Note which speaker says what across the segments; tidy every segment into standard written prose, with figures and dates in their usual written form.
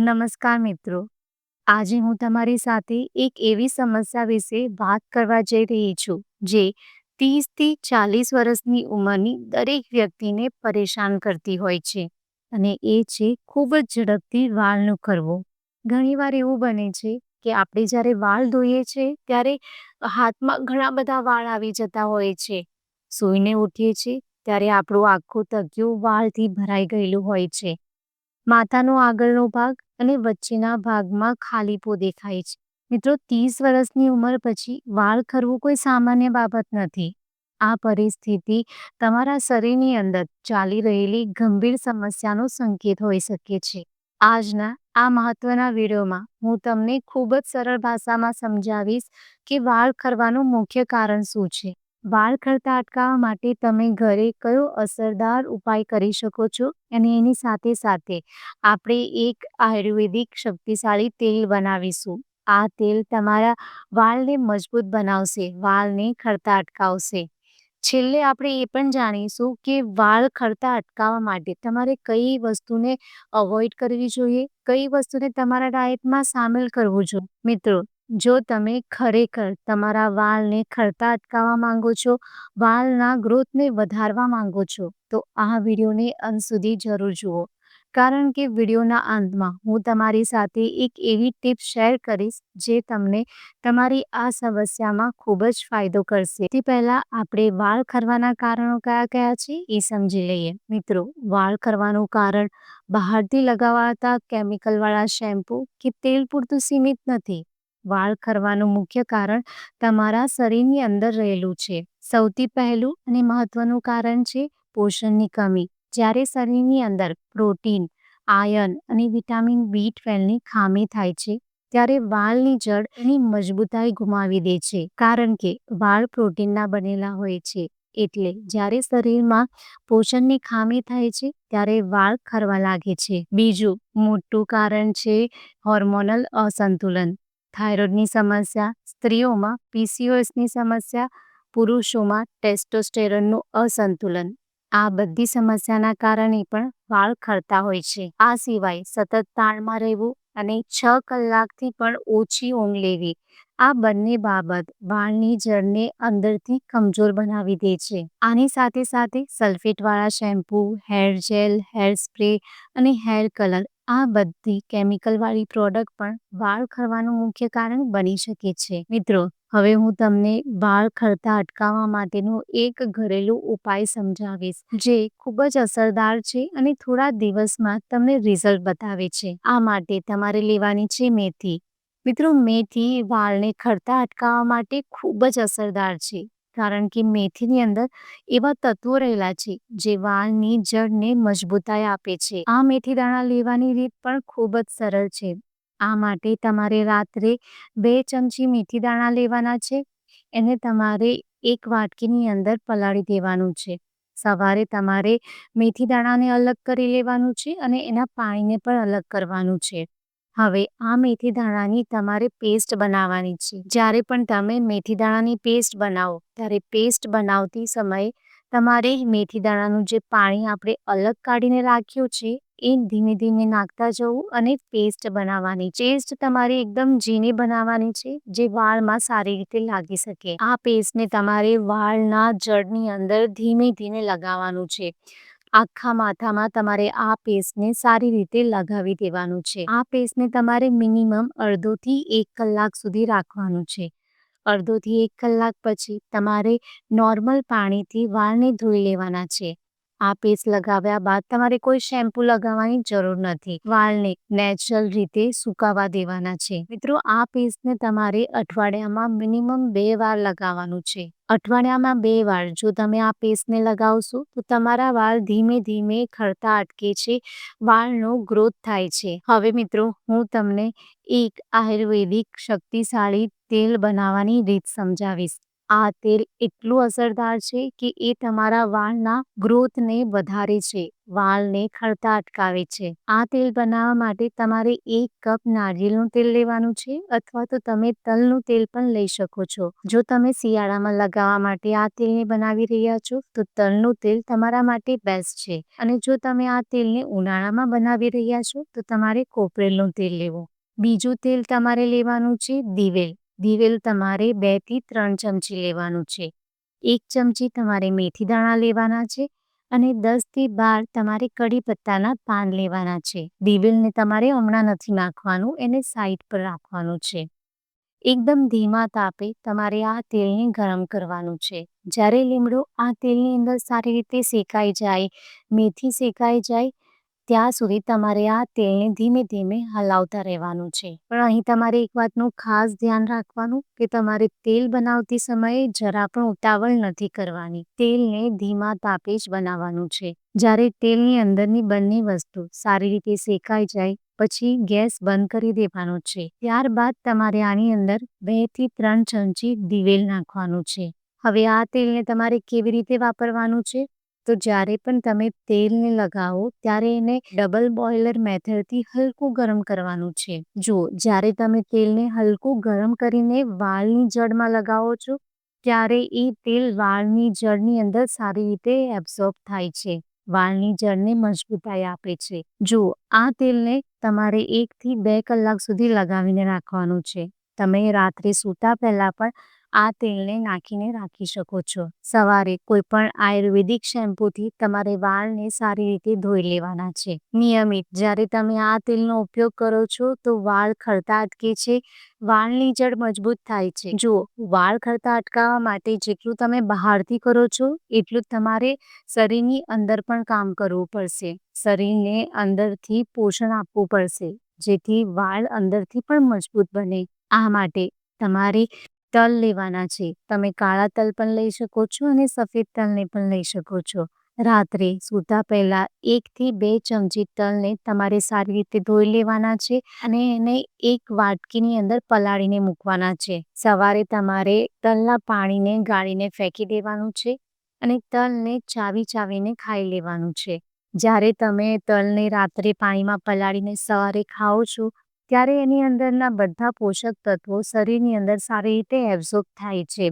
Speaker 1: નમસ્કાર મિત્રો. આજે હું તમારી સાથે એક એવી સમસ્યા વિશે વાત કરવા જઈ રહી છું જે 30થી 40 વર્ષની ઉંમરની દરેક વ્યક્તિને પરેશાન કરતી હોય છે અને એ છે ખૂબ જ ઝડપથી વાળનો ખરવો. ઘણીવાર એવું બને છે કે આપણે જ્યારે વાળ ધોઈએ છીએ ત્યારે હાથમાં ઘણા બધા વાળ આવી જતા હોય છે. સૂઈને ઉઠીએ છીએ ત્યારે આપણું આખું તકિયું વાળથી ભરાઈ ગયેલું હોય છે. માથાનો આગળનો ભાગ અને વચ્ચેના ભાગમાં ખાલીપો દેખાય છે. મિત્રો, 30 વર્ષની ઉંમર પછી વાળ ખરવું કોઈ સામાન્ય બાબત નથી. આ પરિસ્થિતિ તમારા શરીરની અંદર ચાલી રહેલી ગંભીર સમસ્યાનો સંકેત હોઈ શકે છે. આજના આ મહત્વના વિડીયોમાં હું તમને ખૂબ જ સરળ ભાષામાં સમજાવીશ કે વાળ ખરવાનું મુખ્ય કારણ શું છે. વાળ ખરતા અટકાવવા માટે તમે ઘરે કયો અસરદાર ઉપાય કરી શકો છો અને એની સાથે સાથે આપણે એક આયુર્વેદિક શક્તિશાળી તેલ બનાવીશું. આ તેલ તમારા વાળને મજબૂત બનાવશે, વાળને ખરતા અટકાવશે. છેલ્લે આપણે એ પણ જાણીશું કે વાળ ખરતા અટકાવવા માટે તમારે કઈ વસ્તુને અવોઇડ કરવી જોઈએ, કઈ વસ્તુને તમારા ડાયટમાં સામેલ કરવું જોઈએ. મિત્રો, જો તમે ખરેખર તમારા વાળને ખરતા અટકાવવા માંગો છો, વાળના ગ્રોથને વધારવા માંગો છો, તો આ વિડીયોને અંત સુધી જરૂર જુઓ. કારણ કે વિડીયોના અંતમાં હું તમારી સાથે એક એવી ટિપ્સ શેર કરીશ જે તમને તમારી આ સમસ્યામાં ખૂબ જ ફાયદો કરશે. સૌથી પહેલાં આપણે વાળ ખરવાના કારણો કયા કયા છે એ સમજી લઈએ. મિત્રો, વાળ ખરવાનું કારણ બહારથી લગાવાતા કેમિકલવાળા શેમ્પૂ કે તેલ પૂરતું સીમિત નથી. વાળ ખરવાનું મુખ્ય કારણ તમારા શરીરની અંદર રહેલું છે. સૌથી પહેલું અને મહત્વનું કારણ છે પોષણની કમી. જ્યારે શરીરની અંદર પ્રોટીન, આયર્ન અને વિટામિન B12ની ખામી થાય છે ત્યારે વાળની જડ એની મજબૂતાઈ ગુમાવી દે છે. કારણ કે વાળ પ્રોટીનના બનેલા હોય છે. એટલે જ્યારે શરીરમાં પોષણની ખામી થાય છે ત્યારે વાળ ખરવા લાગે છે. બીજું મોટું કારણ છે હોર્મોનલ અસંતુલન. થાઇરોઇડની સમસ્યા, સ્ત્રીઓમાં PCOSની સમસ્યા, પુરુષોમાં ટેસ્ટોસ્ટેરોનનું અસંતુલન. આ બધી સમસ્યાના કારણે પણ વાળ ખરતા હોય છે. આ સિવાય સતત તાણમાં રહેવું અને 6 કલાકથી પણ ઓછી ઊંઘ લેવી, આ બંને બાબત વાળની જડને અંદરથી કમજોર બનાવી દે છે. આની સાથે સાથે સલ્ફેટવાળા shampoo, hair gel, hair spray અને હેર કલર, આ બધી કેમિકલવાળી પ્રોડક્ટ પણ વાળ ખરવાનું મુખ્ય કારણ બની શકે છે. મિત્રો, હવે હું તમને વાળ ખરતા અટકાવવા માટેનો એક ઘરેલું ઉપાય સમજાવીશ જે ખૂબ જ અસરદાર છે અને થોડા દિવસમાં તમને રિઝલ્ટ બતાવે છે. આ માટે તમારે લેવાની છે મેથી. મિત્રો, મેથી વાળને ખરતા અટકાવવા માટે ખૂબ જ અસરદાર છે. કારણ કે મેથીની અંદર એવા તત્વો રહેલા છે જે વાળની જડને મજબૂતાઈ આપે છે. આ મેથી દાણા લેવાની રીત પણ ખૂબ જ સરળ છે. આ માટે તમારે રાત્રે 2 ચમચી મેથી દાણા લેવાના છે. એને તમારે એક વાટકીની અંદર પલાળી દેવાનું છે. સવારે તમારે મેથી દાણાને અલગ કરી લેવાનું છે અને એના પાણીને પણ અલગ કરવાનું છે. હવે આ મેથી દાણાની તમારે પેસ્ટ બનાવવાની છે. જ્યારે પણ તમે મેથી દાણાની પેસ્ટ બનાવો ત્યારે પેસ્ટ બનાવતી સમયે તમારે મેથી દાણાનું જે પાણી આપણે અલગ કાઢીને રાખ્યું છે એ ધીમે ધીમે નાખતા જવું અને પેસ્ટ બનાવવાની. પેસ્ટ તમારે એકદમ ઝીણી બનાવવાની છે જે વાળમાં સારી રીતે લાગી શકે. આ પેસ્ટને તમારે વાળના જડની અંદર ધીમે ધીમે લગાવવાનું છે. આખા માથામાં તમારે આ પેસ્ટને સારી રીતે લગાવી દેવાનું છે. આ પેસ્ટને તમારે મિનિમમ અડધોથી 1 કલાક સુધી રાખવાનું છે. અડધોથી 1 કલાક પછી તમારે નોર્મલ પાણીથી વાળને ધોઈ લેવાના છે. આ પેસ્ટ લગાવ્યા બાદ તમારે કોઈ શેમ્પૂ લગાવવાની જરૂર નથી. વાળને નેચરલ રીતે સુકાવા દેવાના છે. મિત્રો, આ પેસ્ટને તમારે અઠવાડિયામાં મિનિમમ 2 વાર લગાવવાનું છે. અઠવાડિયામાં 2 વાર જો તમે આ પેસ્ટને લગાવશો તો તમારા વાળ ધીમે ધીમે ખરતા અટકે છે, વાળનો ગ્રોથ થાય છે. હવે મિત્રો, હું તમને એક આયુર્વેદિક શક્તિશાળી તેલ બનાવવાની રીત સમજાવીશ. આ તેલ એટલું અસરદાર છે કે એ તમારા વાળના ગ્રોથને વધારે છે, વાળને ખરતા અટકાવે છે. આ તેલ બનાવવા માટે તમારે 1 કપ નારિયેળનું તેલ લેવાનું છે અથવા તો તમે તલનું તેલ પણ લઈ શકો છો. જો તમે શિયાળામાં લગાવવા માટે આ તેલને બનાવી રહ્યા છો તો તલનું તેલ તમારા માટે બેસ્ટ છે અને જો તમે આ તેલને ઉનાળામાં બનાવી રહ્યા છો તો તમારે કોપરેલનું તેલ લેવું. બીજું તેલ તમારે લેવાનું છે દિવેલ. દિવેલ તમારે 2 થી 3 ચમચી લેવાનું છે. 1 ચમચી તમારે મેથી દાણા લેવાના છે અને 10 થી 12 તમારે કડી પત્તાના પાન લેવાના છે. દિવેલને તમારે હમણાં નથી નાખવાનું, એને સાઈડ પર રાખવાનું છે. એકદમ ધીમા તાપે તમારે આ તેલને ગરમ કરવાનું છે. જ્યારે લીમડો આ તેલની અંદર સારી રીતે શેકાઈ જાય, મેથી શેકાઈ જાય ત્યાં સુધી તમારે આ તેલને ધીમે ધીમે હલાવતા રહેવાનું છે. પણ અહીં તમારે એક વાતનું ખાસ ધ્યાન રાખવાનું કે તમારે તેલ બનાવતી સમયે જરા પણ ઉતાવળ નથી કરવાની. તેલને ધીમા તાપે જ બનાવવાનું છે. જ્યારે તેલની અંદરની બંને વસ્તુ સારી રીતે શેકાઈ જાય પછી ગેસ બંધ કરી દેવાનો છે. ત્યારબાદ તમારે આની અંદર 2 થી 3 ચમચી દિવેલ નાખવાનું છે. હવે આ તેલને તમારે કેવી રીતે વાપરવાનું છે? તો જ્યારે પણ તમે તેલને લગાવો ત્યારે એને ડબલ બોઇલર મેથડથી હલકું ગરમ કરવાનું છે. જો જ્યારે તમે તેલને હલકું ગરમ કરીને વાળની જડમાં લગાવો છો ત્યારે એ તેલ વાળની જડની અંદર સારી રીતે એબ્ઝોર્બ થાય છે, વાળની જડને મજબૂતાઈ આપે છે. જો આ તેલને તમારે 1 થી 2 કલાક સુધી લગાવીને રાખવાનું છે. તમે રાત્રે સૂતા પહેલા પણ આ તેલને નાખીને રાખી શકો છો. સવારે કોઈ પણ આયુર્વેદિક શેમ્પૂથી તમારે વાળને સારી રીતે ધોઈ લેવાના છે. નિયમિત જ્યારે તમે આ તેલનો ઉપયોગ કરો છો તો વાળ ખરતા અટકે છે, વાળની જડ મજબૂત થાય છે. જુઓ, વાળ ખરતા અટકાવવા માટે જેટલું તમે બહારથી કરો છો એટલું તમારે શરીરની અંદર પણ કામ કરવું પડશે. શરીરને અંદરથી પોષણ આપવું પડશે જેથી વાળ અંદરથી પણ મજબૂત બને. આ માટે તમારે તલ લેવાના છે. તમે કાળા તલ પણ લઈ શકો છો અને સફેદ તલને પણ લઈ શકો છો. રાત્રે સૂતા પહેલા 1 થી 2 ચમચી તલને તમારે સારી રીતે ધોઈ લેવાના છે અને એને એક વાટકીની અંદર પલાળીને મૂકવાના છે. સવારે તમારે તલના પાણીને ગાળીને ફેંકી દેવાનું છે અને તલને ચાવીને ખાઈ લેવાનું છે. જ્યારે તમે તલને રાત્રે પાણીમાં પલાળીને સવારે ખાઓ છો ત્યારે એની અંદરના બધા પોષક તત્વો શરીરની અંદર સારી રીતે એબ્ઝોર્બ થાય છે,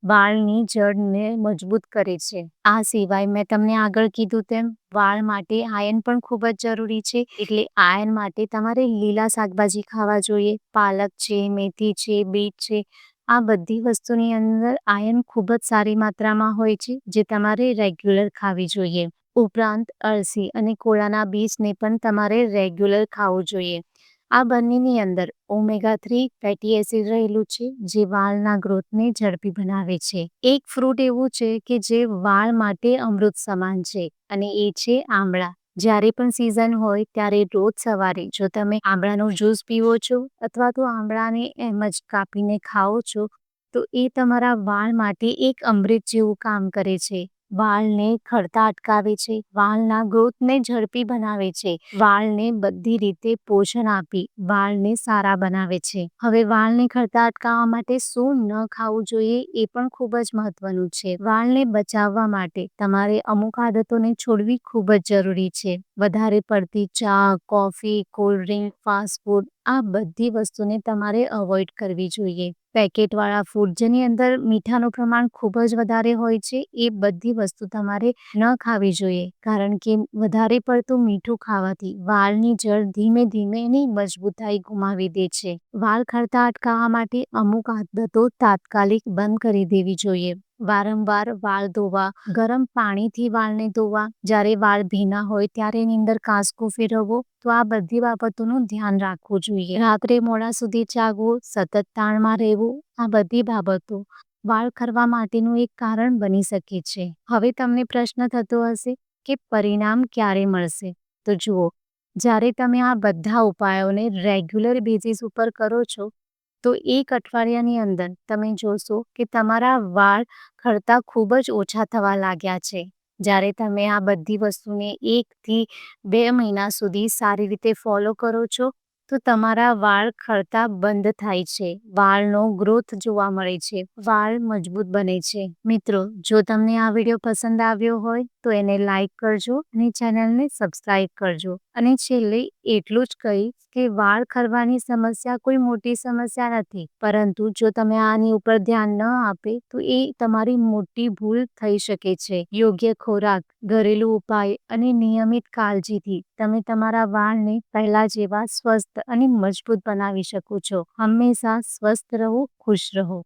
Speaker 1: વાળની જડને મજબૂત કરે છે. આ સિવાય મેં તમને આગળ કીધું તેમ વાળ માટે આયર્ન પણ ખૂબ જ જરૂરી છે. એટલે આયર્ન માટે તમારે લીલા શાકભાજી ખાવા જોઈએ. પાલક છે, મેથી છે, બીટ છે, આ બધી વસ્તુની અંદર આયર્ન ખૂબ જ સારી માત્રામાં હોય છે જે તમારે રેગ્યુલર ખાવી જોઈએ. ઉપરાંત અળસી અને કોળાના બીજને પણ તમારે રેગ્યુલર ખાવું જોઈએ. આ બંનેની અંદર ઓમેગા 3 ફેટી એસિડ રહેલું છે જે વાળના ગ્રોથને ઝડપી બનાવે છે. એક ફ્રૂટ એવું છે કે જે વાળ માટે અમૃત સમાન છે અને એ છે આંબળા. જ્યારે પણ સિઝન હોય ત્યારે રોજ સવારે જો તમે આંબળાનો જ્યુસ પીવો છો અથવા તો આંબળાને એમ જ કાપીને ખાઓ છો તો એ તમારા વાળ માટે એક અમૃત જેવું કામ કરે છે. વાળને ખરતા અટકાવે છે, વાળના ગ્રોથને ઝડપી બનાવે છે, વાળને બધી રીતે પોષણ આપી વાળને સારા બનાવે છે. હવે વાળને ખરતા અટકાવવા માટે શું ન ખાવું જોઈએ એ પણ ખૂબ જ મહત્વનું છે. વાળને બચાવવા માટે તમારે અમુક આદતોને છોડવી ખૂબ જ જરૂરી છે. વધારે પડતી ચા, coffee, cold drink, fast food આ બધી વસ્તુને તમારે અવોઇડ કરવી જોઈએ. પેકેટવાળા ફૂડ જેની અંદર મીઠાનું પ્રમાણ ખૂબ જ વધારે હોય છે એ બધી વસ્તુ તમારે ન ખાવી જોઈએ કારણ કે વધારે પડતું મીઠું ખાવાથી વાળની જડ ધીમે ધીમે એની મજબૂતાઈ ગુમાવી દે છે. વાળ ખરતા અટકાવવા માટે અમુક આદતો તાત્કાલિક બંધ કરી દેવી જોઈએ. વારંવાર વાળ ધોવા, ગરમ પાણીથી વાળને ધોવા, જ્યારે વાળ ભીના હોય ત્યારે એની અંદર કાંસકો ફેરવવો, તો આ બધી બાબતોનું ધ્યાન રાખવું જોઈએ. રાત્રે મોડા સુધી જાગવું, સતત તાણમાં રહેવું, આ બધી બાબતો વાળ ખરવા માટેનું એક કારણ બની શકે છે. હવે તમને પ્રશ્ન થતો હશે કે પરિણામ ક્યારે મળશે? તો જુઓ, જ્યારે તમે આ બધા ઉપાયોને રેગ્યુલર બેઝિસ ઉપર કરો છો તો 1 અઠવાડિયાની અંદર તમે જોશો કે તમારા વાળ ખરતા ખૂબ જ ઓછા થવા લાગ્યા છે. જ્યારે તમે આ બધી વસ્તુને 1 થી 2 મહિના સુધી સારી રીતે ફોલો કરો છો તો તમારા વાળ ખરતા બંધ થાય છે, વાળનો ગ્રોથ જોવા મળે છે, વાળ મજબૂત બને છે. મિત્રો, જો તમને આ વિડીયો પસંદ આવ્યો હોય તો એને લાઈક કરજો અને ચેનલને સબસ્ક્રાઈબ કરજો. અને છેલ્લે એટલું જ કહીશ કે વાળ ખરવાની સમસ્યા કોઈ મોટી સમસ્યા નથી, પરંતુ જો તમે આની ઉપર ધ્યાન ન આપે તો એ તમારી મોટી ભૂલ થઈ શકે છે. યોગ્ય ખોરાક, ઘરેલું ઉપાય અને નિયમિત કાળજીથી તમે તમારા વાળને પહેલા જેવા સ્વસ્થ અને મજબૂત બનાવી શકો છો. હંમેશા સ્વસ્થ રહો, ખુશ રહો.